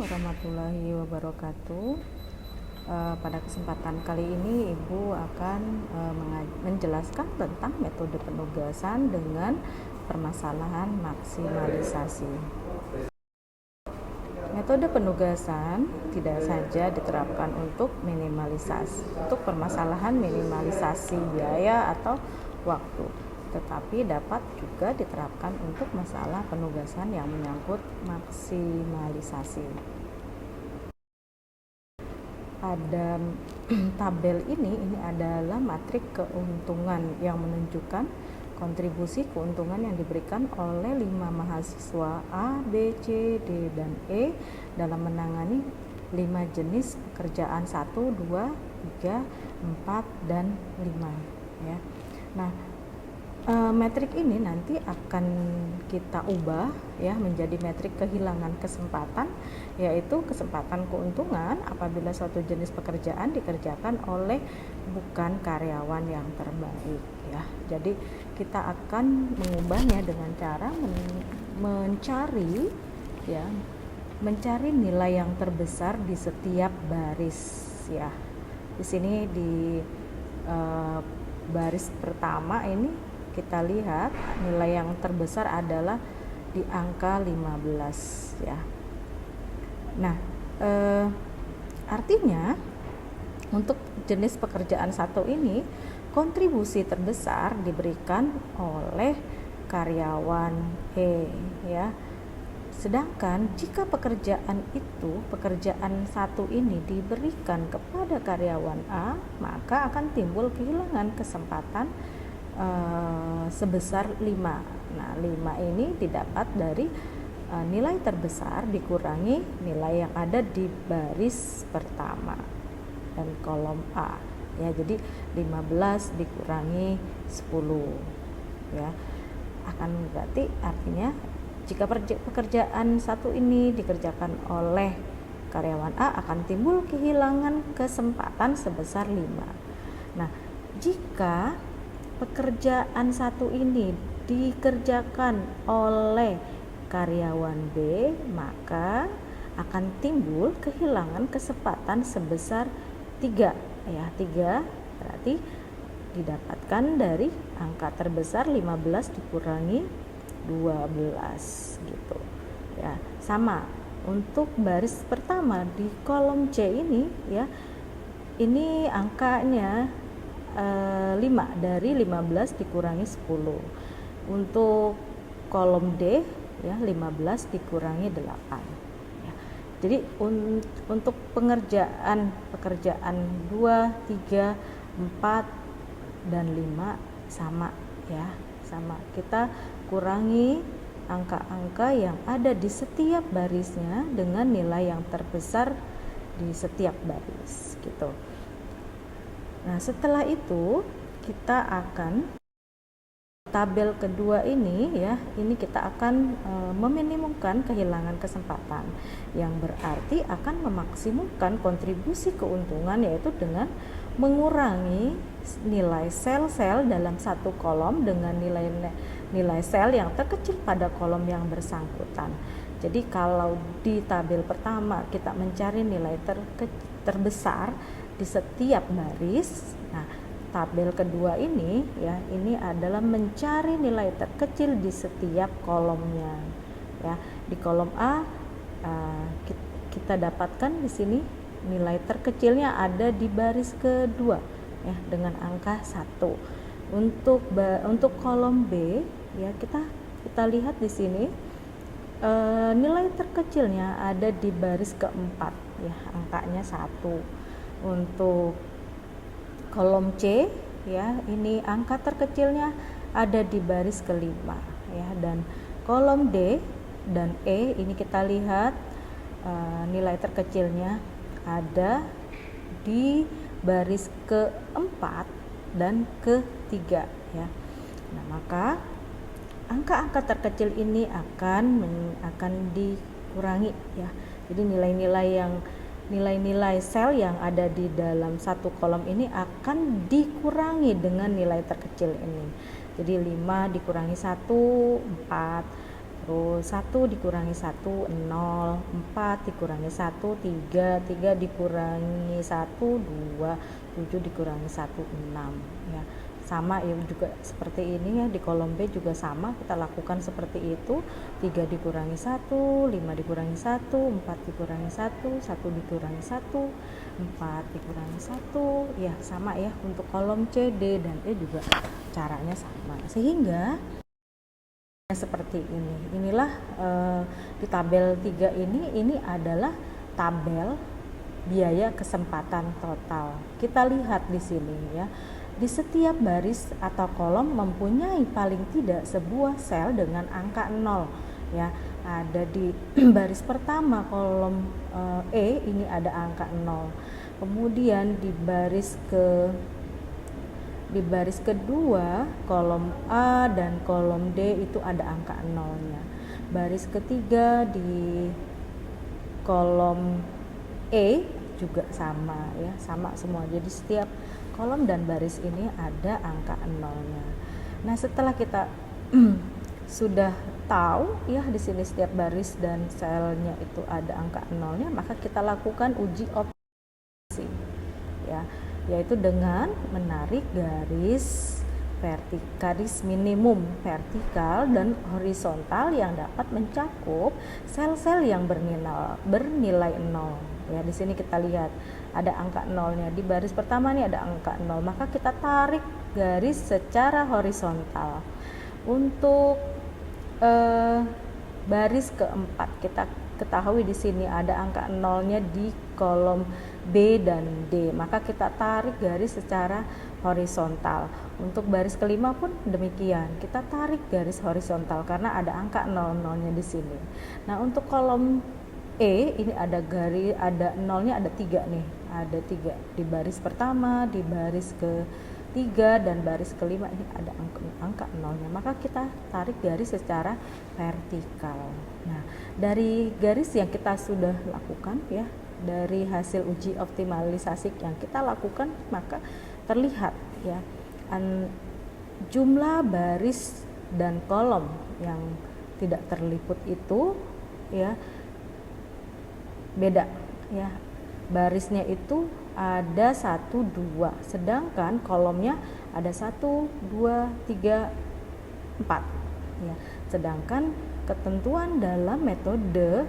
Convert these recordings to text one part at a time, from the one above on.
warahmatullahi wabarakatuh. Pada kesempatan kali ini Ibu akan menjelaskan tentang metode penugasan dengan permasalahan maksimalisasi. Metode penugasan tidak saja diterapkan untuk permasalahan minimalisasi biaya atau waktu, tetapi dapat juga diterapkan untuk masalah penugasan yang menyangkut maksimalisasi. Pada tabel ini adalah matrik keuntungan yang menunjukkan kontribusi keuntungan yang diberikan oleh 5 mahasiswa A, B, C, D, dan E dalam menangani 5 jenis pekerjaan 1, 2, 3, 4, dan 5 ya. Nah, metrik ini nanti akan kita ubah ya menjadi metrik kehilangan kesempatan, yaitu kesempatan keuntungan apabila suatu jenis pekerjaan dikerjakan oleh bukan karyawan yang terbaik ya. Jadi kita akan mengubahnya dengan cara mencari nilai yang terbesar di setiap baris ya. Di sini di baris pertama ini kita lihat nilai yang terbesar adalah di angka 15 ya. Nah, artinya untuk jenis pekerjaan satu ini kontribusi terbesar diberikan oleh karyawan E ya. Sedangkan jika pekerjaan satu ini diberikan kepada karyawan A, maka akan timbul kehilangan kesempatan sebesar 5. Nah, 5 ini didapat dari nilai terbesar dikurangi nilai yang ada di baris pertama dan kolom A ya. Jadi 15 dikurangi 10 ya, akan berarti artinya jika pekerjaan satu ini dikerjakan oleh karyawan A akan timbul kehilangan kesempatan sebesar 5. Nah, jika pekerjaan satu ini dikerjakan oleh karyawan B, maka akan timbul kehilangan kesempatan sebesar 3 ya. 3 berarti didapatkan dari angka terbesar 15 dikurangi 12 gitu ya. Sama untuk baris pertama di kolom C ini ya, ini angkanya 5 dari 15 dikurangi 10. Untuk kolom D ya 15 dikurangi 8 ya. Jadi untuk pekerjaan 2, 3, 4 dan 5 sama ya, sama. Kita kurangi angka-angka yang ada di setiap barisnya dengan nilai yang terbesar di setiap baris gitu. Nah, setelah itu kita akan tabel kedua ini ya, ini kita akan meminimumkan kehilangan kesempatan, yang berarti akan memaksimumkan kontribusi keuntungan, yaitu dengan mengurangi nilai sel-sel dalam satu kolom dengan nilai sel yang terkecil pada kolom yang bersangkutan. Jadi kalau di tabel pertama kita mencari nilai terbesar di setiap baris, nah tabel kedua ini ya, ini adalah mencari nilai terkecil di setiap kolomnya ya. Di kolom A kita dapatkan di sini nilai terkecilnya ada di baris kedua ya dengan angka 1. Untuk kolom B ya, kita lihat di sini nilai terkecilnya ada di baris keempat ya, angkanya 1. Untuk kolom C ya, ini angka terkecilnya ada di baris kelima ya, dan kolom D dan E ini kita lihat nilai terkecilnya ada di baris keempat dan ketiga ya. Nah, maka angka-angka terkecil ini akan dikurangi ya. Jadi nilai-nilai sel yang ada di dalam satu kolom ini akan dikurangi dengan nilai terkecil ini. Jadi 5 dikurangi 1, 4, terus 1 dikurangi 1 0, 4 dikurangi 1 3, 3 dikurangi 1 2, 7 dikurangi 1 6 ya. Sama ya juga seperti ini ya, di kolom B juga sama, kita lakukan seperti itu. 3 dikurangi 1, 5 dikurangi 1, 4 dikurangi 1, 1 dikurangi 1, 4 dikurangi 1 ya, sama ya. Untuk kolom C, D, dan E juga caranya sama, sehingga seperti ini. Inilah di tabel 3 ini adalah tabel biaya kesempatan total. Kita lihat di sini ya. Di setiap baris atau kolom mempunyai paling tidak sebuah sel dengan angka 0 ya. Ada di baris pertama kolom E ini ada angka 0. Kemudian di baris kedua kolom A dan kolom D itu ada angka 0-nya. Baris ketiga di kolom E juga sama ya, sama semua. Jadi setiap kolom dan baris ini ada angka 0-nya. Nah, setelah kita sudah tahu ya di sini setiap baris dan selnya itu ada angka 0-nya, maka kita lakukan uji optimalisasi ya, yaitu dengan menarik garis garis minimum vertikal dan horizontal yang dapat mencakup sel-sel yang bernilai 0. Ya, di sini kita lihat ada angka 0-nya. Di baris pertama nih ada angka 0, maka kita tarik garis secara horizontal. Untuk baris keempat, kita ketahui di sini ada angka 0-nya di kolom B dan D, maka kita tarik garis secara horizontal. Untuk baris kelima pun demikian, kita tarik garis horizontal karena ada angka 0-nya di sini. Nah, untuk kolom E ini ada garis, ada 0-nya ada 3 nih, ada 3 di baris pertama, di baris ketiga, dan baris kelima ini ada angka 0-nya, maka kita tarik garis secara vertikal. Nah, dari garis yang kita sudah lakukan ya, dari hasil uji optimalisasi yang kita lakukan, maka terlihat ya jumlah baris dan kolom yang tidak terliput itu ya beda ya, barisnya itu ada 1 2, sedangkan kolomnya ada 1 2 3 4 ya. Sedangkan ketentuan dalam metode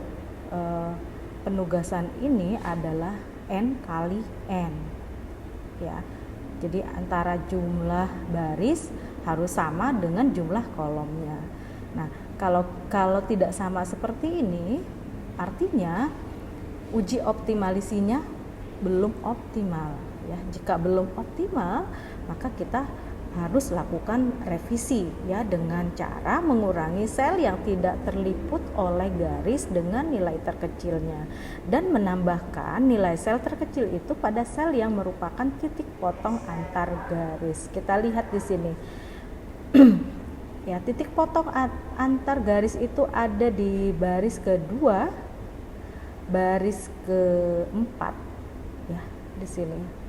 penugasan ini adalah N kali N ya. Jadi antara jumlah baris harus sama dengan jumlah kolomnya. Nah, kalau tidak sama seperti ini, artinya uji optimalisasinya belum optimal ya. Jika belum optimal, maka kita harus lakukan revisi ya, dengan cara mengurangi sel yang tidak terliput oleh garis dengan nilai terkecilnya dan menambahkan nilai sel terkecil itu pada sel yang merupakan titik potong antar garis. Kita lihat di sini ya, titik potong antar garis itu ada di baris kedua, baris keempat ya. Di sini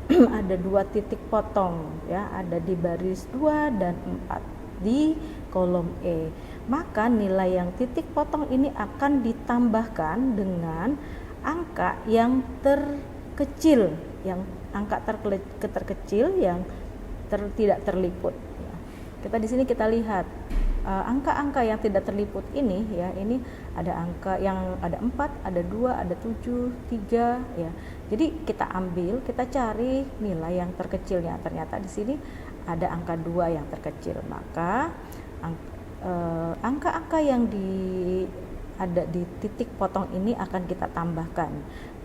ada 2 titik potong ya, ada di baris 2 dan 4 di kolom E. Maka nilai yang titik potong ini akan ditambahkan dengan angka yang terkecil, yang angka terkecil yang tidak terliput ya. Kita di sini kita lihat angka-angka yang tidak terliput ini ya, ini ada angka yang ada 4, ada 2, ada 7, 3 ya. Jadi kita ambil, kita cari nilai yang terkecilnya. Ternyata di sini ada angka 2 yang terkecil. Maka angka-angka yang ada di titik potong ini akan kita tambahkan.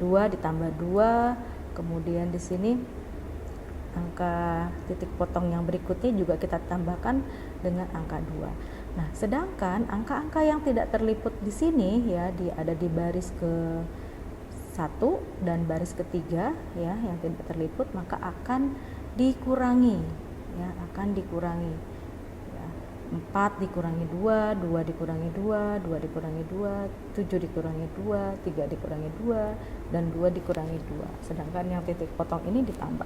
2 ditambah 2, kemudian di sini angka titik potong yang berikutnya juga kita tambahkan dengan angka 2. Nah, sedangkan angka-angka yang tidak terliput di sini ya, ada di baris ke 1 dan baris ketiga ya, yang tidak terliput, maka akan dikurangi ya, akan dikurangi ya. 4 dikurangi 2, 2 dikurangi 2, 2 dikurangi 2, 7 dikurangi 2, 3 dikurangi 2, dan 2 dikurangi 2. Sedangkan yang titik potong ini ditambah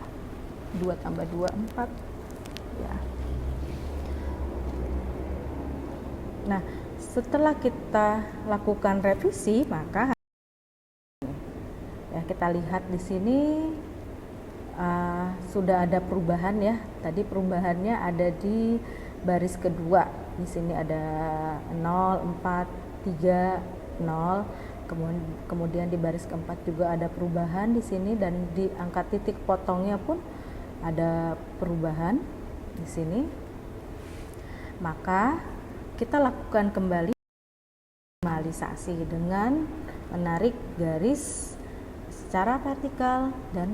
2 tambah 2 4 ya. Nah, setelah kita lakukan revisi, maka ya kita lihat di sini sudah ada perubahan ya. Tadi perubahannya ada di baris kedua. Di sini ada 0, 4, 3, 0. Kemudian di baris keempat juga ada perubahan di sini, dan di angka titik potongnya pun ada perubahan di sini. Maka kita lakukan kembali optimalisasi dengan menarik garis secara vertikal dan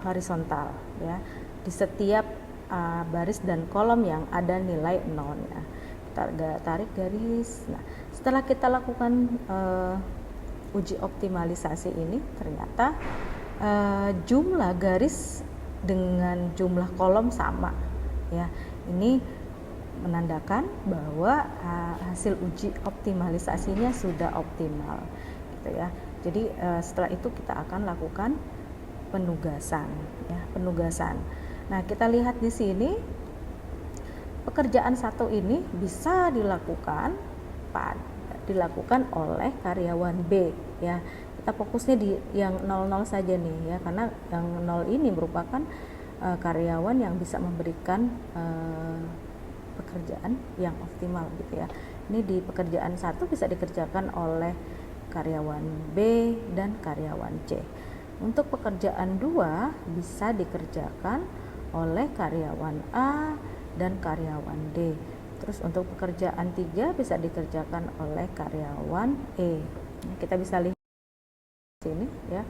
horizontal ya di setiap baris dan kolom yang ada nilai nolnya. Kita tarik garis. Nah, setelah kita lakukan uji optimalisasi ini, ternyata jumlah garis dengan jumlah kolom sama ya. Ini menandakan bahwa hasil uji optimalisasinya sudah optimal gitu ya. Jadi setelah itu kita akan lakukan penugasan ya, penugasan. Nah, kita lihat di sini pekerjaan satu ini bisa dilakukan oleh karyawan B ya. Kita fokusnya di yang 00 saja nih ya, karena yang 0 ini merupakan karyawan yang bisa memberikan pekerjaan yang optimal gitu ya. Ini di pekerjaan satu bisa dikerjakan oleh karyawan B dan karyawan C. Untuk pekerjaan 2 bisa dikerjakan oleh karyawan A dan karyawan D. Terus untuk pekerjaan 3 bisa dikerjakan oleh karyawan E. Kita bisa lihat di sini ya.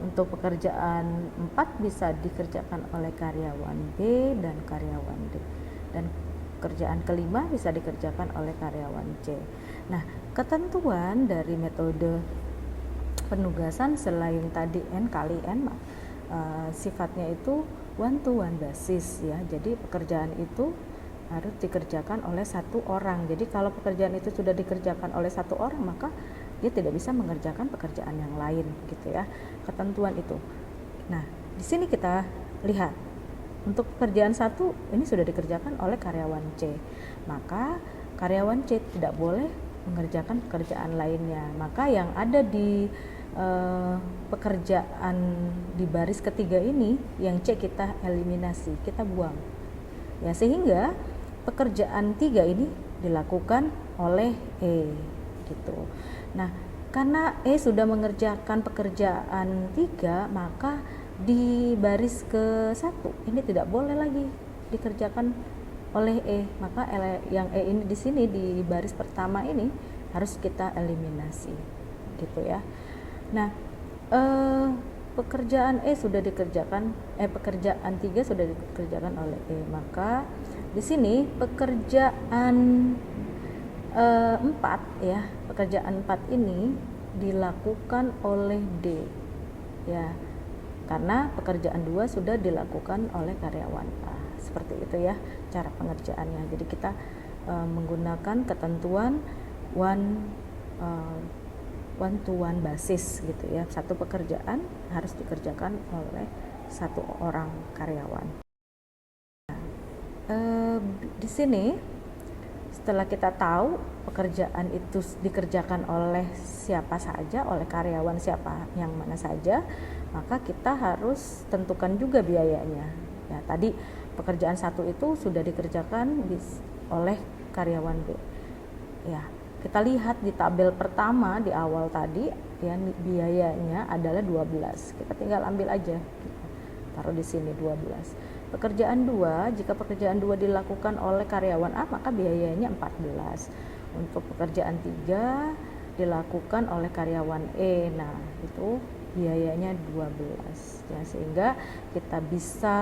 Untuk pekerjaan 4 bisa dikerjakan oleh karyawan B dan karyawan D. Dan pekerjaan kelima bisa dikerjakan oleh karyawan C. Nah, ketentuan dari metode penugasan selain tadi N kali N, sifatnya itu one to one basis ya. Jadi pekerjaan itu harus dikerjakan oleh satu orang. Jadi kalau pekerjaan itu sudah dikerjakan oleh satu orang, maka dia tidak bisa mengerjakan pekerjaan yang lain gitu ya. Ketentuan itu. Nah, di sini kita lihat untuk pekerjaan satu ini sudah dikerjakan oleh karyawan C, maka karyawan C tidak boleh mengerjakan pekerjaan lainnya. Maka yang ada di pekerjaan di baris ketiga ini, yang C kita eliminasi, kita buang ya, sehingga pekerjaan 3 ini dilakukan oleh E gitu. Nah, karena E sudah mengerjakan pekerjaan 3, maka di baris ke-1 ini tidak boleh lagi dikerjakan oleh E. Maka yang E ini di sini di baris pertama ini harus kita eliminasi gitu ya. Nah, pekerjaan E sudah dikerjakan, pekerjaan 3 sudah dikerjakan oleh E, maka di sini pekerjaan 4 ya, pekerjaan 4 ini dilakukan oleh D ya, karena pekerjaan 2 sudah dilakukan oleh karyawan A. Seperti itu ya cara pengerjaannya. Jadi kita menggunakan ketentuan one to one basis gitu ya. Satu pekerjaan harus dikerjakan oleh satu orang karyawan. Di sini setelah kita tahu pekerjaan itu dikerjakan oleh siapa saja, oleh karyawan siapa yang mana saja, maka kita harus tentukan juga biayanya. Ya, tadi pekerjaan satu itu sudah dikerjakan oleh karyawan B. Ya, kita lihat di tabel pertama di awal tadi ya, biayanya adalah 12. Kita tinggal ambil aja. Taruh di sini 12. Pekerjaan 2, jika pekerjaan 2 dilakukan oleh karyawan A, maka biayanya 14. Untuk pekerjaan 3 dilakukan oleh karyawan E. Nah, itu biayanya 12. Ya, sehingga kita bisa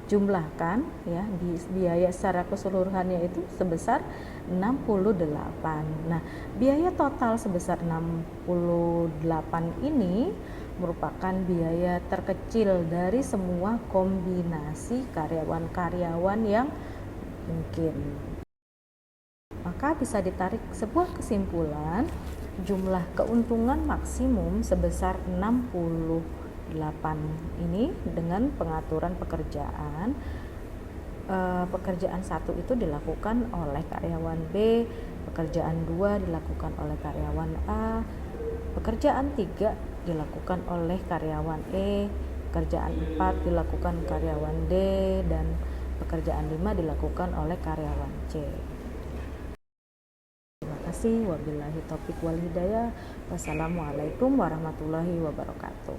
jumlahkan ya, biaya secara keseluruhannya itu sebesar 68. Nah, biaya total sebesar 68 ini merupakan biaya terkecil dari semua kombinasi karyawan-karyawan yang mungkin. Maka bisa ditarik sebuah kesimpulan, jumlah keuntungan maksimum sebesar 68 ini dengan pengaturan pekerjaan satu itu dilakukan oleh karyawan B, Pekerjaan 2 dilakukan oleh karyawan A, pekerjaan 3 dilakukan oleh karyawan E, pekerjaan 4 dilakukan karyawan D, dan pekerjaan 5 dilakukan oleh karyawan C. Terima kasih. Wabillahi taufiq wal hidayah. Wassalamualaikum warahmatullahi wabarakatuh.